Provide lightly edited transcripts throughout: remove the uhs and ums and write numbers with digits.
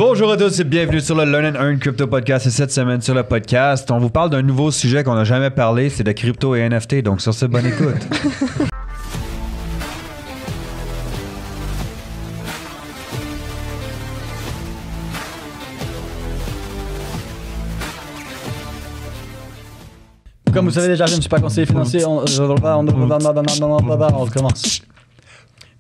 Bonjour à tous et bienvenue sur le Learn and Earn Crypto Podcast. Et cette semaine sur le podcast, on vous parle d'un nouveau sujet qu'on n'a jamais parlé, c'est de crypto et NFT. Donc sur ce, bonne écoute. Comme vous savez déjà, je ne suis pas conseiller financier. On recommence.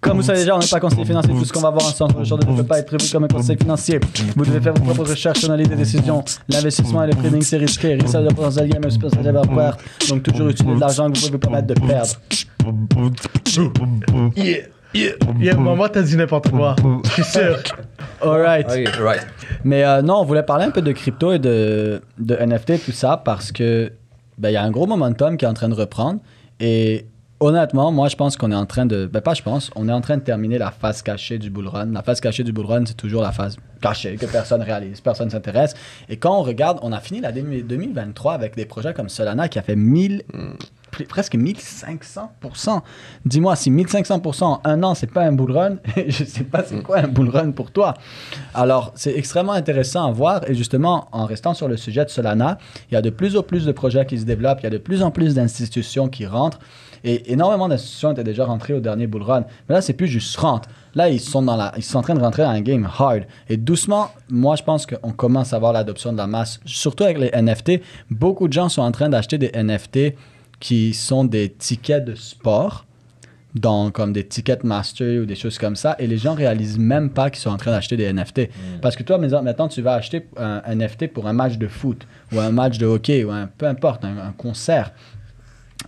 Comme vous savez déjà, on n'est pas conseiller financier. Tout ce qu'on va voir ensemble aujourd'hui ne peut pas être prévu comme un conseil financier. Vous devez faire vos propres recherches, analyser des décisions. L'investissement et le trading, c'est risqué. Research de potentiel gain, mais c'est pas d'avoir peur. Donc toujours utiliser l'argent que vous pouvez vous permettre de perdre. Moi, t'as dit n'importe quoi. Je suis sûr. Alright. Mais non, on voulait parler un peu de crypto et de NFT, tout ça, parce que il y a un gros momentum qui est en train de reprendre. Et honnêtement, moi, je pense qu'on est en train de... on est en train de terminer la phase cachée du bull run. La phase cachée du bull run, c'est toujours la phase cachée que personne réalise, personne s'intéresse. Et quand on regarde, on a fini l'année 2023 avec des projets comme Solana qui a fait presque 1500%. Dis-moi, si 1500% en un an, c'est pas un bull run, je sais pas c'est quoi un bull run pour toi. Alors, c'est extrêmement intéressant à voir. Et justement, en restant sur le sujet de Solana, il y a de plus en plus de projets qui se développent, il y a de plus en plus d'institutions qui rentrent. Et énormément d'institutions étaient déjà rentrées au dernier bull run. Mais là, c'est plus juste rentre. Là, ils sont en train de rentrer dans un game hard. Et doucement, moi, je pense qu'on commence à voir l'adoption de la masse. Surtout avec les NFT. Beaucoup de gens sont en train d'acheter des NFT qui sont des tickets de sport, donc comme des tickets master ou des choses comme ça. Et les gens réalisent même pas qu'ils sont en train d'acheter des NFT. Parce que toi, maintenant, tu vas acheter un NFT pour un match de foot ou un match de hockey ou peu importe, un concert.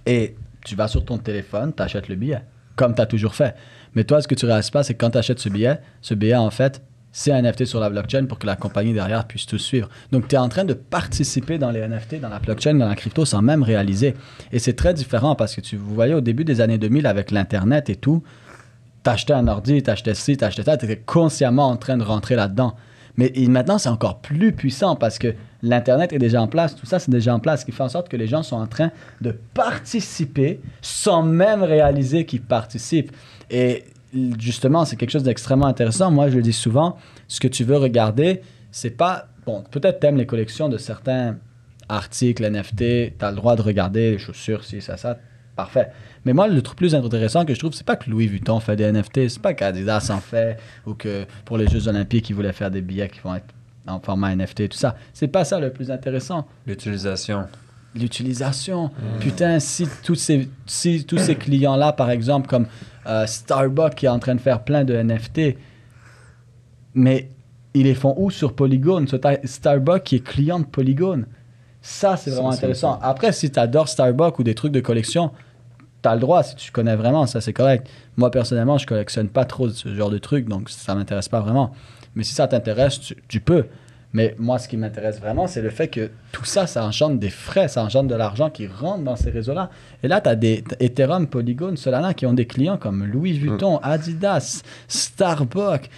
Et tu vas sur ton téléphone, tu achètes le billet, comme tu as toujours fait. Mais toi, ce que tu ne réalises pas, c'est que quand tu achètes ce billet, en fait, c'est un NFT sur la blockchain pour que la compagnie derrière puisse tout suivre. Donc, tu es en train de participer dans les NFT, dans la blockchain, dans la crypto, sans même réaliser. Et c'est très différent parce que vous voyez, au début des années 2000, avec l'Internet et tout, tu achetais un ordi, tu achetais ci, tu achetais ça, tu étais consciemment en train de rentrer là-dedans. Mais maintenant, c'est encore plus puissant parce que l'Internet est déjà en place, tout ça, c'est déjà en place, ce qui fait en sorte que les gens sont en train de participer sans même réaliser qu'ils participent. Et justement, c'est quelque chose d'extrêmement intéressant. Moi, je le dis souvent, ce que tu veux regarder, c'est pas... Bon, peut-être t'aimes les collections de certains articles, NFT, t'as le droit de regarder les chaussures, ci, ça, parfait. Mais moi, le truc plus intéressant que je trouve, c'est pas que Louis Vuitton fait des NFT, c'est pas qu'Adidas en fait, ou que pour les Jeux Olympiques, ils voulaient faire des billets qui vont être en format NFT, tout ça. C'est pas ça le plus intéressant. L'utilisation. Putain, si tous ces clients-là, par exemple, comme Starbucks qui est en train de faire plein de NFT, mais ils les font où sur Polygon? Starbucks qui est client de Polygon. Ça, c'est vraiment intéressant. Après, si tu adores Starbucks ou des trucs de collection, tu as le droit, si tu connais vraiment, ça c'est correct. Moi, personnellement, je collectionne pas trop ce genre de trucs, donc ça m'intéresse pas vraiment. Mais si ça t'intéresse, tu peux. Mais moi, ce qui m'intéresse vraiment, c'est le fait que tout ça, ça engendre des frais, ça engendre de l'argent qui rentre dans ces réseaux-là. Et là, tu as des Ethereum, Polygon, Solana qui ont des clients comme Louis Vuitton, Adidas, Starbucks.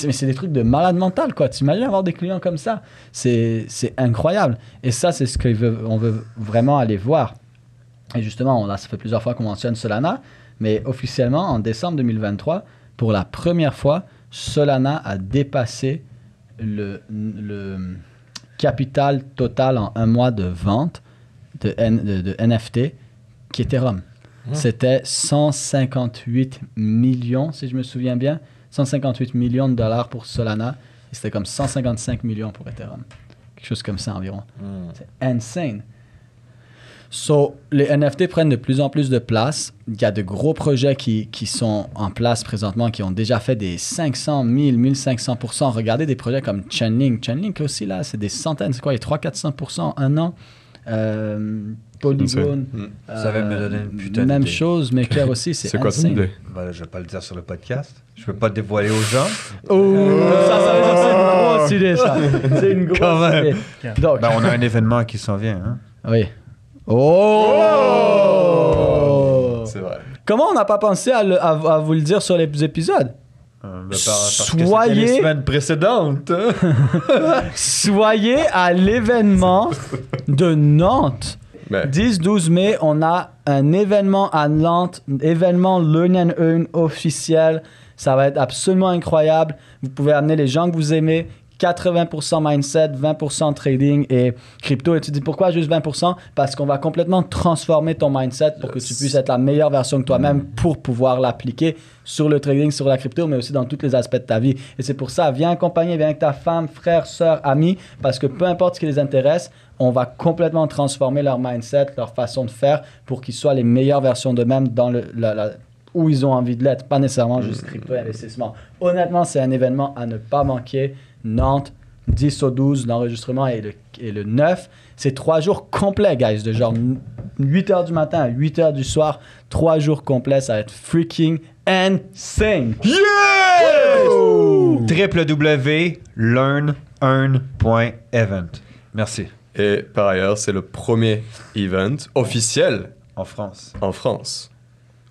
Mais c'est des trucs de malade mental, quoi. T'imagines avoir des clients comme ça? C'est incroyable. Et ça, c'est ce qu'on veut vraiment aller voir. Et justement, ça fait plusieurs fois qu'on mentionne Solana, mais officiellement, en décembre 2023, pour la première fois, Solana a dépassé le capital total en un mois de vente de NFT qui est Ethereum. C'était 158 millions, si je me souviens bien, 158 millions de dollars pour Solana, et c'était comme 155 millions pour Ethereum. Quelque chose comme ça environ. C'est insane. So, les NFT prennent de plus en plus de place. Il y a de gros projets qui sont en place présentement, qui ont déjà fait des 500, 1000, 1500%. Regardez des projets comme Chainlink. Chainlink aussi, là, c'est des centaines. C'est quoi, il y a 300-400% en un an. Polygon. Ça va me donner une putain même d'idée. chose, Maker aussi, c'est quoi ton idée? Voilà, je vais pas le dire sur le podcast. Je peux pas le dévoiler aux gens. Ça, c'est une grosse idée, ça. C'est une grosse idée. Donc, On a un événement qui s'en vient. Hein? oui. C'est vrai. Comment on n'a pas pensé à vous le dire sur les épisodes? Parce que c'était les semaines précédentes. Soyez à l'événement de Nantes. 10-12 mai, on a un événement à Nantes, événement Learn and Earn officiel. Ça va être absolument incroyable. Vous pouvez amener les gens que vous aimez. 80% mindset, 20% trading et crypto. Et tu dis pourquoi juste 20%? Parce qu'on va complètement transformer ton mindset pour que tu puisses être la meilleure version de toi-même pour pouvoir l'appliquer sur le trading, sur la crypto, mais aussi dans tous les aspects de ta vie. Et c'est pour ça, viens accompagner, viens avec ta femme, frère, soeur, ami, parce que peu importe ce qui les intéresse, on va complètement transformer leur mindset, leur façon de faire pour qu'ils soient les meilleures versions d'eux-mêmes dans où ils ont envie de l'être, pas nécessairement juste crypto et investissement. Honnêtement, c'est un événement à ne pas manquer. Nantes, 10 au 12, l'enregistrement est le 9. C'est 3 jours complets, guys, de genre 8h du matin à 8h du soir. 3 jours complets, ça va être freaking insane. Yeah! www.learnearn.event. Merci. Et par ailleurs, c'est le premier event officiel En France. en France.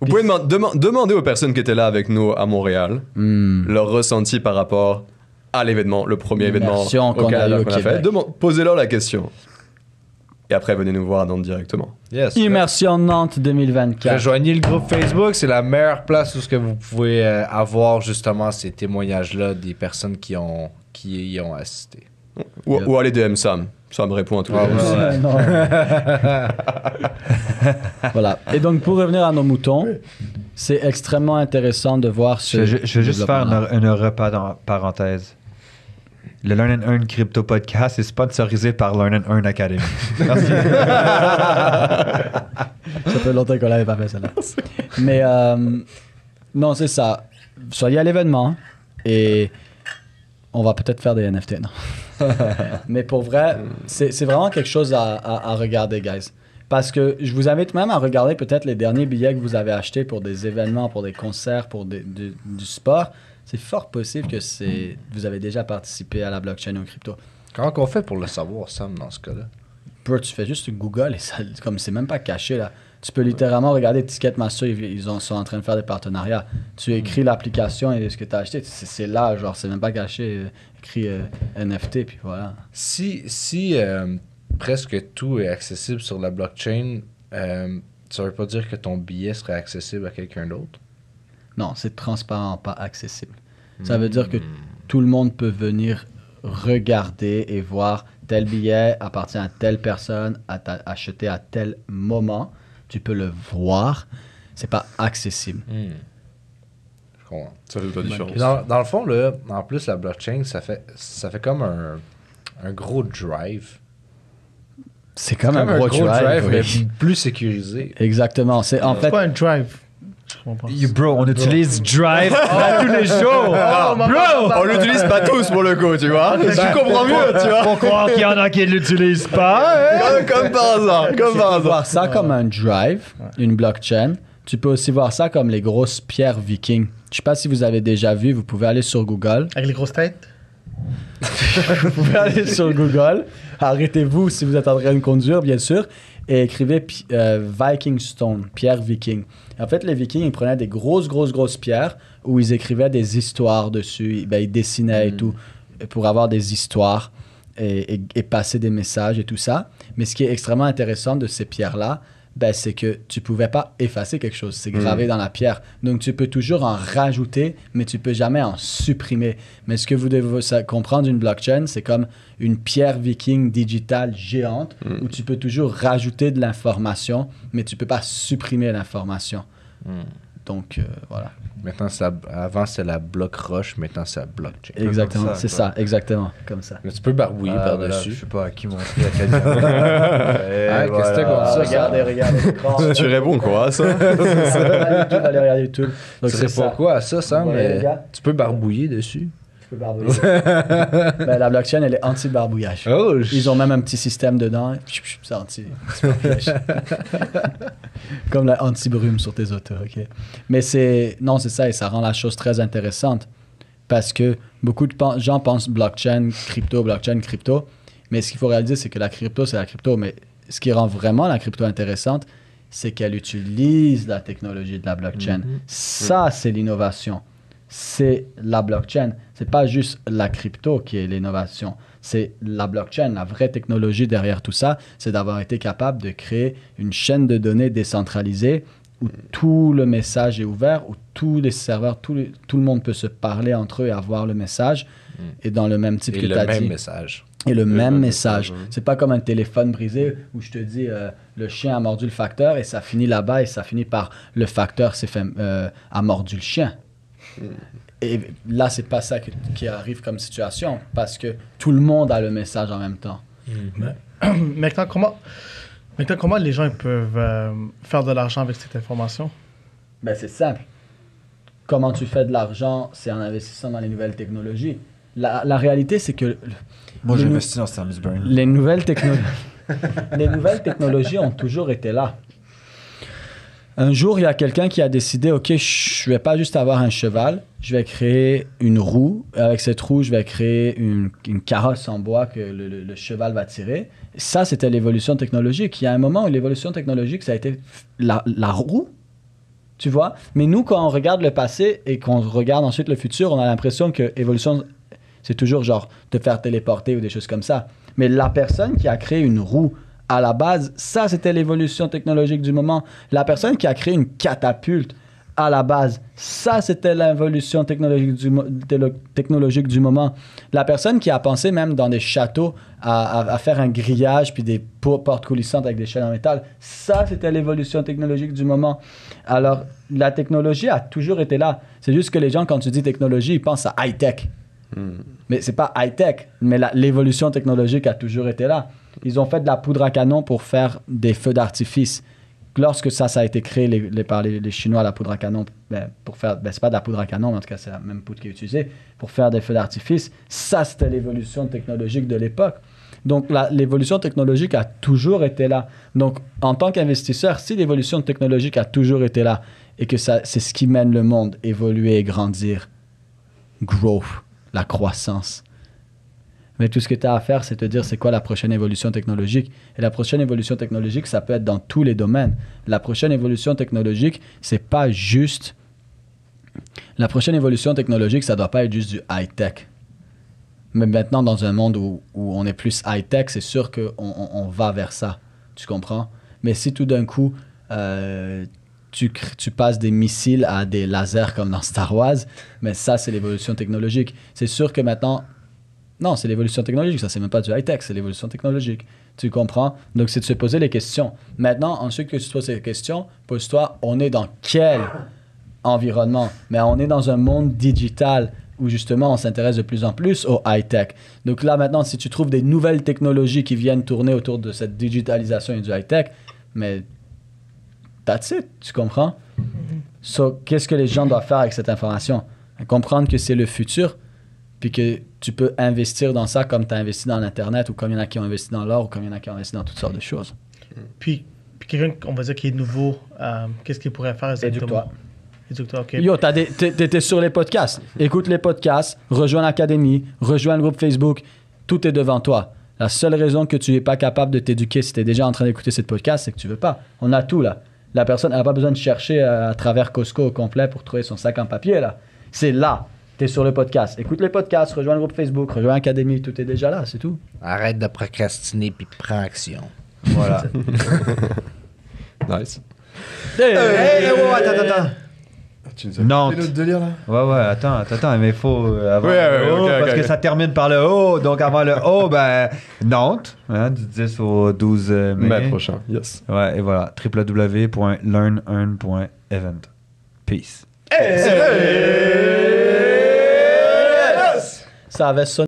Vous pouvez demander aux personnes qui étaient là avec nous à Montréal leur ressenti par rapport à l'événement, le premier événement qu'on a eu au Québec. Posez-leur la question. Et après, venez nous voir à Nantes directement. Yes. Immersion Nantes 2024. Rejoignez le groupe Facebook, c'est la meilleure place où ce que vous pouvez avoir justement ces témoignages-là des personnes qui y ont assisté. Ou aller DM Sam. Sam répond à tous les Non. Voilà. Et donc, pour revenir à nos moutons, c'est extrêmement intéressant de voir ce. Je vais juste faire une parenthèse. Le Learn and Earn Crypto Podcast est sponsorisé par Learn and Earn Academy. Merci. Ça fait longtemps qu'on l'avait pas fait, celle-là. Mais non, c'est ça. Soyez à l'événement et on va peut-être faire des NFT, non? Mais pour vrai, c'est vraiment quelque chose à regarder, guys. Parce que je vous invite même à regarder peut-être les derniers billets que vous avez achetés pour des événements, pour des concerts, pour du sport. C'est fort possible que vous avez déjà participé à la blockchain ou crypto. Comment qu'on fait pour le savoir, Sam, dans ce cas-là? Bro, tu fais juste Google et ça, comme c'est même pas caché là. Tu peux littéralement regarder Ticketmaster, ils sont en train de faire des partenariats. Tu écris l'application et ce que tu as acheté, c'est là, genre, c'est même pas caché. Écrit NFT, puis voilà. Si presque tout est accessible sur la blockchain, ça veut pas dire que ton billet serait accessible à quelqu'un d'autre? Non, c'est transparent, pas accessible. Ça veut dire que tout le monde peut venir regarder et voir tel billet appartient à telle personne, acheté à tel moment. Tu peux le voir. C'est pas accessible. Je comprends. Ça fait toute la différence. Dans le fond, là, en plus, la blockchain, ça fait comme un gros drive. C'est comme un gros drive, mais oui. plus sécurisé. Exactement. C'est en fait quoi un drive? Bro, on utilise Drive à tous les jours. Bro, on l'utilise pas tous pour le coup, tu vois. Tu comprends mieux, tu vois. Faut croire qu'il y en a qui ne l'utilisent pas. Comme par hasard, tu peux voir ça comme un drive, une blockchain. Tu peux aussi voir ça comme les grosses pierres vikings. Je sais pas si vous avez déjà vu, vous pouvez aller sur Google. Avec les grosses têtes? Vous pouvez aller sur Google. Arrêtez-vous si vous êtes en train de conduire, bien sûr, et écrivez Viking Stone, pierre viking. En fait, les Vikings, ils prenaient des grosses pierres où ils écrivaient des histoires dessus. Ils dessinaient et tout pour avoir des histoires et passer des messages et tout ça. Mais ce qui est extrêmement intéressant de ces pierres-là, c'est que tu pouvais pas effacer quelque chose. C'est gravé dans la pierre. Donc, tu peux toujours en rajouter, mais tu peux jamais en supprimer. Mais ce que vous devez comprendre d'une blockchain, c'est comme une pierre viking digitale géante où tu peux toujours rajouter de l'information, mais tu peux pas supprimer l'information. Donc, voilà. Maintenant, avant, c'était la bloc roche. Maintenant, c'est la blockchain. Exactement, c'est ça. Exactement, comme ça. Mais tu peux barbouiller par-dessus. Je sais pas à qui montrer la caméra. Qu'est-ce que c'était comme ça? Regardez. Tu réponds quoi à ça? Allez regarder YouTube. Donc, C'est pourquoi ça, Sam? Ouais, les gars. Tu peux barbouiller dessus. Tu peux barbouiller. La blockchain, elle est anti-barbouillage. Oh, Ils ont même un petit système dedans. C'est anti. Comme la anti-brume sur tes autos, OK? Mais c'est ça, et ça rend la chose très intéressante. Parce que beaucoup de gens pensent blockchain, crypto. Mais ce qu'il faut réaliser, c'est que la crypto, c'est la crypto. Mais ce qui rend vraiment la crypto intéressante, c'est qu'elle utilise la technologie de la blockchain. Ça, c'est l'innovation. C'est la blockchain. C'est pas juste la crypto qui est l'innovation. C'est la blockchain, la vraie technologie derrière tout ça, c'est d'avoir été capable de créer une chaîne de données décentralisée où tout le message est ouvert, où tous les serveurs, tout le monde peut se parler entre eux et avoir le message est dans le même type que tu as dit. Et le même message. Et le même message. C'est pas comme un téléphone brisé où je te dis le chien a mordu le facteur et ça finit là-bas et ça finit par le facteur a mordu le chien. Et là, c'est pas ça qui arrive comme situation parce que tout le monde a le message en même temps. Maintenant, comment les gens ils peuvent faire de l'argent avec cette information? Ben, c'est simple. Comment tu fais de l'argent, c'est en investissant dans les nouvelles technologies. La réalité, c'est que... Moi, j'investis dans Samus Burn. Les nouvelles technologies ont toujours été là. Un jour, il y a quelqu'un qui a décidé, OK, je vais pas juste avoir un cheval, je vais créer une roue. Avec cette roue, je vais créer une carrosse en bois que le cheval va tirer. Ça, c'était l'évolution technologique. Il y a un moment où l'évolution technologique, ça a été la roue, tu vois. Mais nous, quand on regarde le passé et qu'on regarde ensuite le futur, on a l'impression que l'évolution, c'est toujours genre te faire téléporter ou des choses comme ça. Mais la personne qui a créé une roue, à la base, ça, c'était l'évolution technologique du moment. La personne qui a créé une catapulte, à la base, ça, c'était l'évolution technologique du moment. La personne qui a pensé même dans des châteaux à faire un grillage puis des portes coulissantes avec des chaînes en métal, ça, c'était l'évolution technologique du moment. Alors, la technologie a toujours été là. C'est juste que les gens, quand tu dis technologie, ils pensent à high-tech. Mais c'est pas high-tech, mais l'évolution technologique a toujours été là. Ils ont fait de la poudre à canon pour faire des feux d'artifice. Lorsque ça a été créé par les Chinois, la poudre à canon, pour faire, c'est pas de la poudre à canon, mais en tout cas, c'est la même poudre qui est utilisée pour faire des feux d'artifice. Ça, c'était l'évolution technologique de l'époque. Donc, l'évolution technologique a toujours été là. Donc, en tant qu'investisseur, si l'évolution technologique a toujours été là et que c'est ce qui mène le monde, évoluer et grandir, growth, la croissance. Mais tout ce que tu as à faire, c'est te dire c'est quoi la prochaine évolution technologique. Et la prochaine évolution technologique, ça peut être dans tous les domaines. La prochaine évolution technologique, c'est pas juste... La prochaine évolution technologique, ça doit pas être juste du high-tech. Mais maintenant, dans un monde où on est plus high-tech, c'est sûr qu'on va vers ça. Tu comprends? Mais si tout d'un coup, tu passes des missiles à des lasers comme dans Star Wars, mais ça, c'est l'évolution technologique. C'est sûr que maintenant... Non, c'est l'évolution technologique. Ça, c'est même pas du high-tech, c'est l'évolution technologique. Tu comprends? Donc, c'est de se poser les questions. Maintenant, ensuite que tu te poses ces questions, pose-toi, on est dans quel environnement? Mais on est dans un monde digital où, justement, on s'intéresse de plus en plus au high-tech. Donc là, maintenant, si tu trouves des nouvelles technologies qui viennent tourner autour de cette digitalisation et du high-tech, mais that's it, tu comprends? So, qu'est-ce que les gens doivent faire avec cette information? Comprendre que c'est le futur, puis que tu peux investir dans ça comme tu as investi dans l'Internet ou comme il y en a qui ont investi dans l'or ou comme il y en a qui ont investi dans toutes sortes de choses. Puis quelqu'un, on va dire, qui est nouveau, qu'est-ce qu'il pourrait faire exactement? Éduque-toi. OK. Yo, t'es sur les podcasts. Écoute les podcasts, rejoins l'académie, rejoins le groupe Facebook. Tout est devant toi. La seule raison que tu n'es pas capable de t'éduquer si tu es déjà en train d'écouter ce podcast, c'est que tu veux pas. On a tout, là. La personne n'a pas besoin de chercher à travers Costco au complet pour trouver son sac en papier, là. C'est là. T'es sur le podcast. Écoute les podcasts, rejoins le groupe Facebook, rejoins l'Académie, tout est déjà là, c'est tout. Arrête de procrastiner puis prends action. Voilà. Nice. Attends. Tu nous as Nantes. coupé notre délire, là? Ouais, attends, mais il faut avant Ouais, le O, ok, parce ok. que ça termine par le O, donc avant le O, ben, Nantes, hein, du 10 au 12 mai. Mai prochain, yes. Ouais, et voilà, www.learnearn.event. Peace. Ça avait sonné.